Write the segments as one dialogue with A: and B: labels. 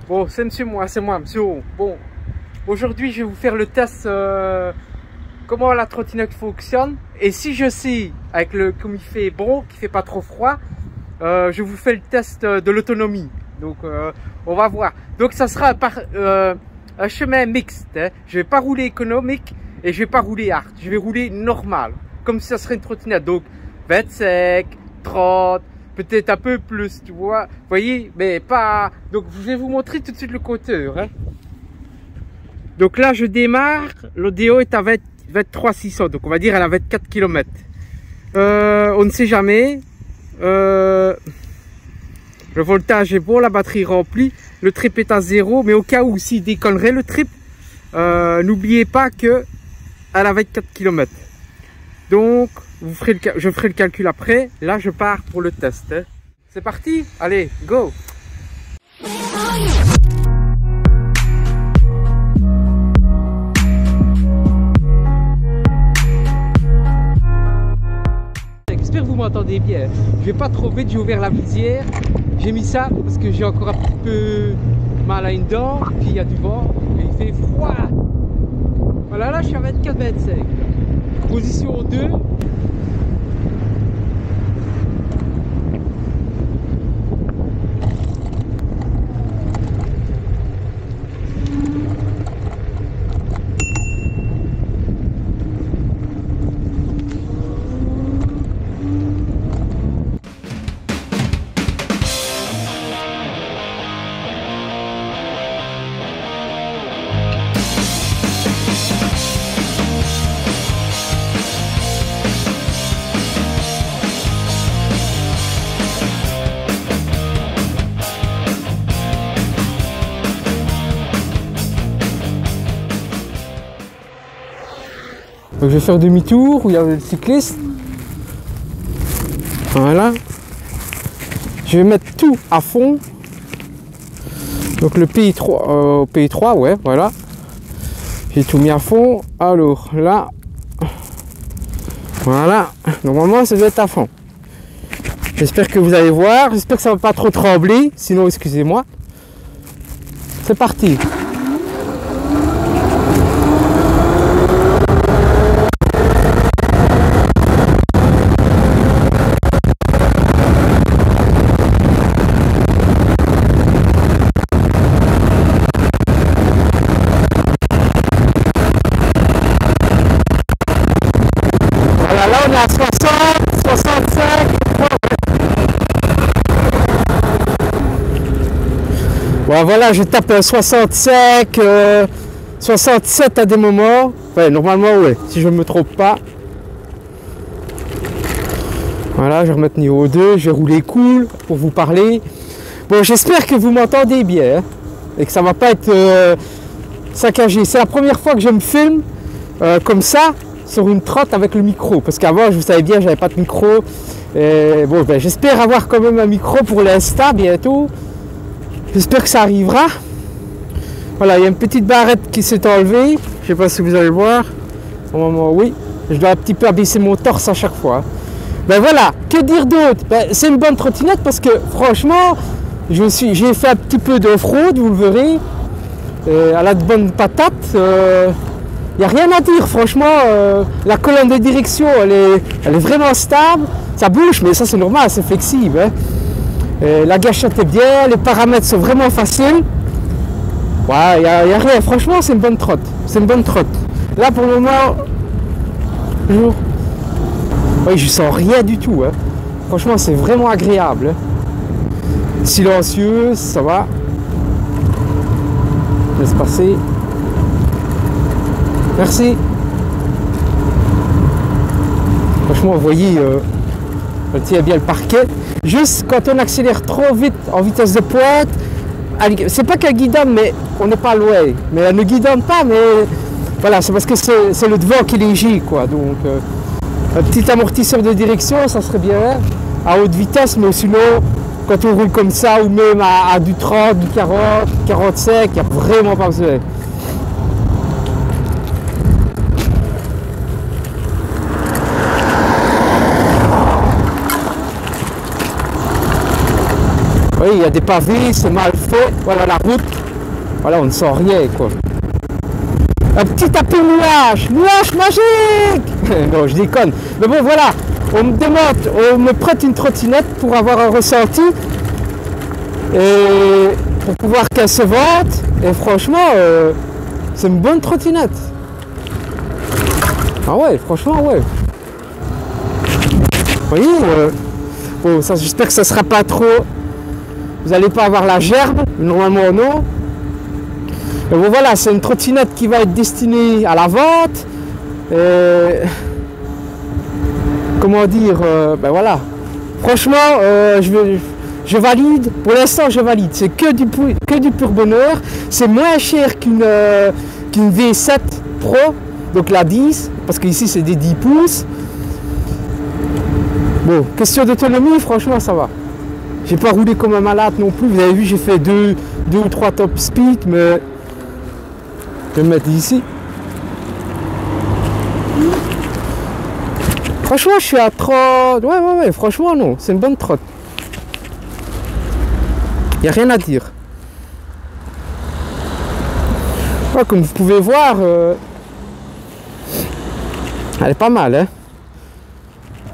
A: Bon, c'est monsieur moi, c'est moi, monsieur O. Bon, aujourd'hui, je vais vous faire le test comment la trottinette fonctionne. Et si je sais, avec comme il fait bon, qu'il fait pas trop froid, je vous fais le test de l'autonomie. Donc, on va voir. Donc, ça sera par un chemin mixte. Hein. Je vais pas rouler économique et je vais pas rouler hard. Je vais rouler normal, comme si ça serait une trottinette. Donc, 25, 30. Peut-être un peu plus, tu vois. Vous voyez, mais pas... Donc, je vais vous montrer tout de suite le compteur. Hein. Donc là, je démarre. L'ODO est à 23 600. Donc, on va dire elle a 24 km. On ne sait jamais. Le voltage est bon, la batterie remplie. Le trip est à 0. Mais au cas où, s'il déconnerait le trip, n'oubliez pas que elle a 24 km. Donc, je ferai le calcul après. Là, je pars pour le test. Hein. C'est parti? Allez, go! J'espère que vous m'entendez bien. Je vais pas trop vite, j'ai ouvert la visière. J'ai mis ça parce que j'ai encore un petit peu mal à une dent. Puis il y a du vent et il fait froid. Voilà, là, je suis à 24-25. Position 2. Donc je vais faire demi-tour où il y a le cycliste. Voilà. Je vais mettre tout à fond. Donc le PI3, PI3, ouais, voilà. J'ai tout mis à fond. Alors là, voilà. Normalement, ça doit être à fond. J'espère que vous allez voir. J'espère que ça ne va pas trop trembler. Sinon, excusez-moi. C'est parti. Là on est à 60, 65. Bon, voilà, je tape 65, 67 à des moments. Ouais, normalement, ouais, si je ne me trompe pas. Voilà, je vais remettre niveau 2, je vais rouler cool pour vous parler. Bon, j'espère que vous m'entendez bien hein, et que ça ne va pas être saccagé. C'est la première fois que je me filme comme ça. Sur une trotte avec le micro, parce qu'avant je vous savais bien j'avais pas de micro et bon ben, j'espère avoir quand même un micro pour l'insta bientôt, j'espère que ça arrivera. Voilà, il y a une petite barrette qui s'est enlevée, je sais pas si vous allez le voir au moment, oui, je dois un petit peu abaisser mon torse à chaque fois. Ben voilà, que dire d'autre, ben, c'est une bonne trottinette parce que franchement j'ai fait un petit peu d'off-road, vous le verrez, elle a de bonnes patates. Il n'y a rien à dire, franchement, la colonne de direction, elle est vraiment stable, ça bouge, mais ça c'est normal, c'est flexible. Hein. La gâchette est bien, les paramètres sont vraiment faciles. Ouais, il n'y a rien, franchement c'est une bonne trotte, c'est une bonne trotte. Là pour le moment, oui, je sens rien du tout. Hein. Franchement c'est vraiment agréable. Hein. Silencieux, ça va. Laisse passer. Merci. Franchement, vous voyez, elle tient bien le parquet. Juste quand on accélère trop vite en vitesse de pointe, c'est pas qu'elle guidonne, mais on n'est pas loin. Mais elle ne guidonne pas, mais voilà, c'est parce que c'est le devant qui est léger, quoi. Donc, un petit amortisseur de direction, ça serait bien à haute vitesse, mais sinon, quand on roule comme ça, ou même à du 30, du 40, 45, il n'y a vraiment pas besoin. Oui, il y a des pavés, c'est mal fait. Voilà la route. Voilà, on ne sent rien, quoi. Un petit tapis nuage, nuage magique. Non, je déconne. Mais bon, voilà, on me demande, on me prête une trottinette pour avoir un ressenti et pour pouvoir qu'elle se vante. Et franchement, c'est une bonne trottinette. Ah ouais, franchement, ouais. Vous voyez, bon, ça, j'espère que ça sera pas trop. Vous n'allez pas avoir la gerbe, normalement non. Mais bon, voilà, c'est une trottinette qui va être destinée à la vente. Comment dire, ben voilà. Franchement, je valide. Pour l'instant, je valide. C'est que du pur bonheur. C'est moins cher qu'une V7 Pro, donc la 10, parce qu'ici c'est des 10 pouces. Bon, question d'autonomie, franchement, ça va. J'ai pas roulé comme un malade non plus. Vous avez vu, j'ai fait deux ou trois top speed, mais je vais me mettre ici. Franchement, je suis à 30. Ouais, franchement, non. C'est une bonne trotte. Il n'y a rien à dire. Ouais, comme vous pouvez voir, elle est pas mal. Hein.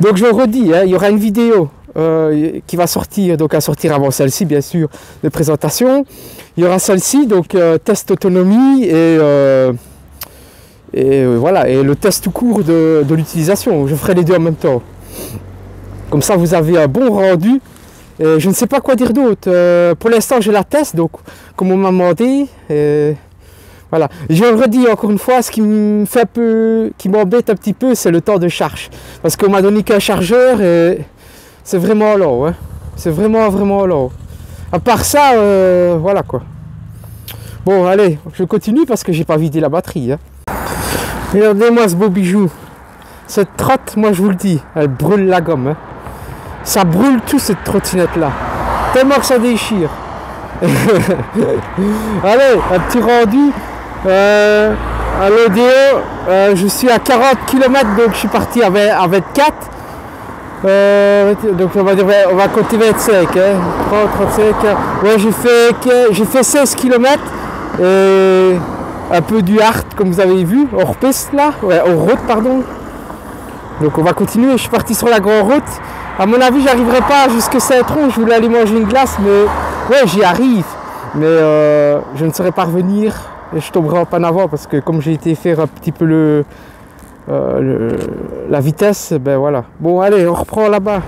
A: Donc, je redis, hein, il y aura une vidéo qui va sortir, donc à sortir avant celle-ci, bien sûr, de présentation. Il y aura celle-ci, donc test autonomie et voilà, et le test tout court de l'utilisation. Je ferai les deux en même temps. Comme ça, vous avez un bon rendu. Et je ne sais pas quoi dire d'autre. Pour l'instant, je la teste, donc comme on m'a demandé. Voilà. Je le redis encore une fois, ce qui me fait un peu, qui m'embête un petit peu, c'est le temps de charge. Parce qu'on m'a donné qu'un chargeur et c'est vraiment long. Hein. C'est vraiment long. À part ça, voilà quoi. Bon, allez, je continue parce que j'ai pas vidé la batterie. Hein. Regardez-moi ce beau bijou. Cette trotte, moi je vous le dis, elle brûle la gomme. Hein. Ça brûle tout cette trottinette là. Tellement que ça déchire. Allez, un petit rendu. À l'audio, je suis à 40 km, donc je suis parti à 24. Donc on va compter 25. Hein. 30, 35. Ouais, j'ai fait 16 km. Et un peu du hard comme vous avez vu, hors piste là, ouais, hors route pardon. Donc on va continuer, je suis parti sur la grande route. À mon avis j'arriverai pas jusque Saint-Tron, je voulais aller manger une glace, mais ouais j'y arrive. Mais je ne saurais pas revenir et je tomberai en panne avant parce que comme j'ai été faire un petit peu la vitesse, ben voilà. Bon allez, on reprend là-bas.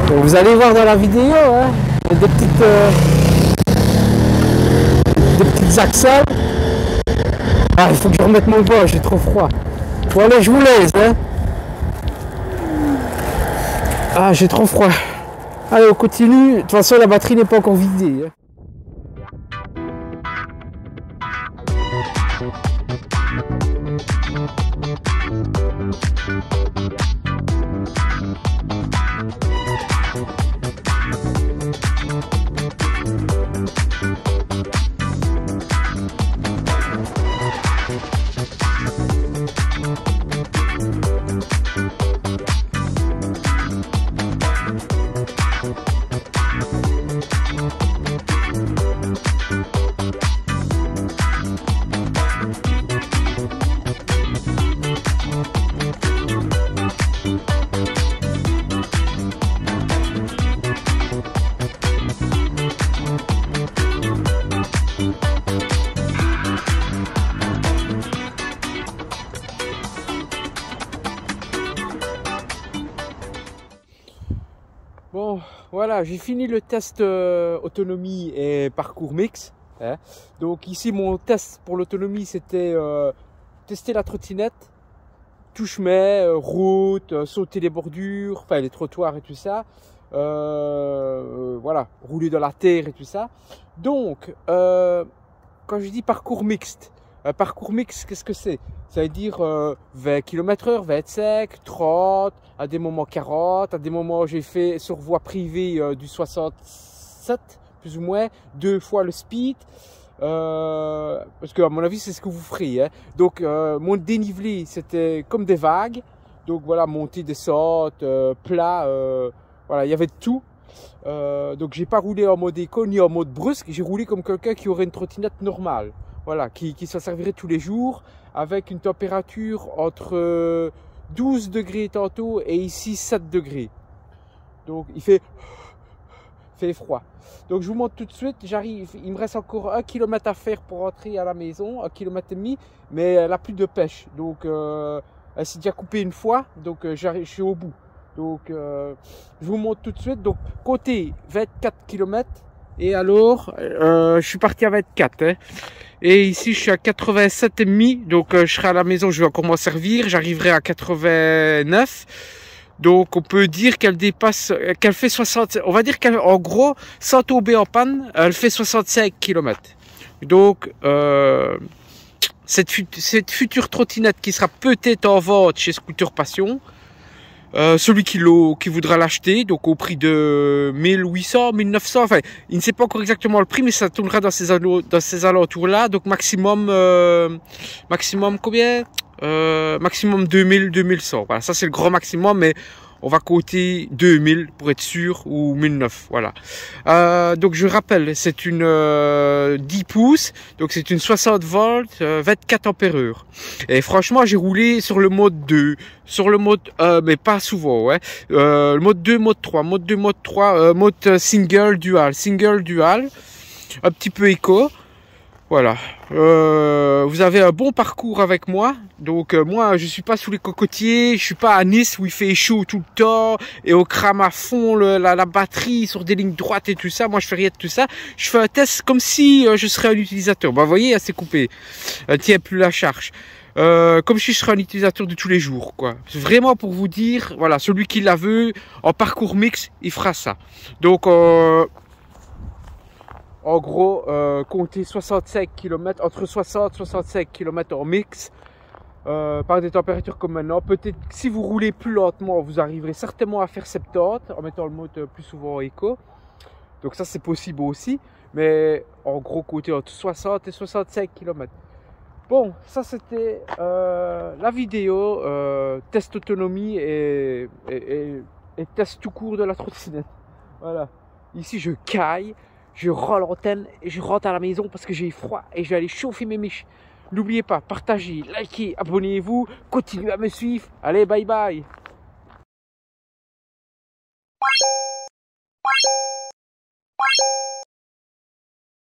A: Bon, vous allez voir dans la vidéo, hein, des petites axelles. Ah, il faut que je remette mon bas, j'ai trop froid. Bon allez, je vous laisse. Hein. Ah, j'ai trop froid. Allez, on continue. De toute façon, la batterie n'est pas encore vidée. Hein. Bon, voilà, j'ai fini le test autonomie et parcours mix. Hein. Donc ici, mon test pour l'autonomie, c'était tester la trottinette, tout chemin, route, sauter les bordures, enfin les trottoirs et tout ça. Voilà, rouler dans la terre et tout ça. Donc, quand je dis parcours mixte, parcours mixte, qu'est-ce que c'est? Ça veut dire 20 km/h, 25, 30, à des moments 40, à des moments j'ai fait sur voie privée du 67, plus ou moins, 2 fois le speed. Parce que à mon avis c'est ce que vous ferez. Hein. Donc mon dénivelé c'était comme des vagues. Donc voilà, montée, descente, plat, voilà, il y avait tout. Donc j'ai pas roulé en mode éco ni en mode brusque, j'ai roulé comme quelqu'un qui aurait une trottinette normale. Voilà, qui s'en servirait tous les jours avec une température entre 12 degrés tantôt et ici 7 degrés. Donc il fait froid. Donc je vous montre tout de suite, j'arrive, il me reste encore 1 km à faire pour rentrer à la maison, 1,5 km, mais elle n'a plus de pêche. Donc elle s'est déjà coupée une fois, donc je suis au bout. Donc je vous montre tout de suite. Donc côté 24 km et alors je suis parti à 24. Hein. Et ici je suis à 87,5, donc je serai à la maison, je vais encore m'en servir, j'arriverai à 89. Donc on peut dire qu'elle dépasse, qu'elle fait 60, on va dire qu'en gros, sans tomber en panne, elle fait 65 km. Donc cette future trottinette qui sera peut-être en vente chez Scooter Passion, celui qui voudra l'acheter, donc au prix de 1800, 1900, enfin, il ne sait pas encore exactement le prix, mais ça tournera dans ces alentours-là, donc maximum combien? Maximum 2000, 2100. Voilà, ça c'est le grand maximum, mais on va compter 2000 pour être sûr, ou 1009, voilà. Donc je rappelle, c'est une 10 pouces, donc c'est une 60 volts, 24 ampères. Et franchement, j'ai roulé sur le mode 2, sur le mode mais pas souvent, ouais. Le mode 2, mode 3, mode 2, mode 3, mode single, dual, un petit peu éco. Voilà, vous avez un bon parcours avec moi, donc moi je suis pas sous les cocotiers, je suis pas à Nice où il fait chaud tout le temps et on crame à fond la batterie sur des lignes droites et tout ça. Moi je fais rien de tout ça, je fais un test comme si je serais un utilisateur. Bah vous voyez, elle s'est coupée, elle tient plus la charge. Comme si je serais un utilisateur de tous les jours, quoi. C'est vraiment pour vous dire, voilà, celui qui la veut en parcours mix, il fera ça. Donc en gros, comptez 65 km, entre 60 et 65 km en mix, par des températures comme maintenant. Peut-être que si vous roulez plus lentement, vous arriverez certainement à faire 70 en mettant le mode plus souvent en éco. Donc ça c'est possible aussi, mais en gros comptez entre 60 et 65 km. Bon, ça c'était la vidéo test autonomie et test tout court de la trottinette. Voilà, ici je caille. Je rends l'antenne et je rentre à la maison parce que j'ai froid et je vais aller chauffer mes miches. N'oubliez pas, partagez, likez, abonnez-vous, continuez à me suivre. Allez, bye bye.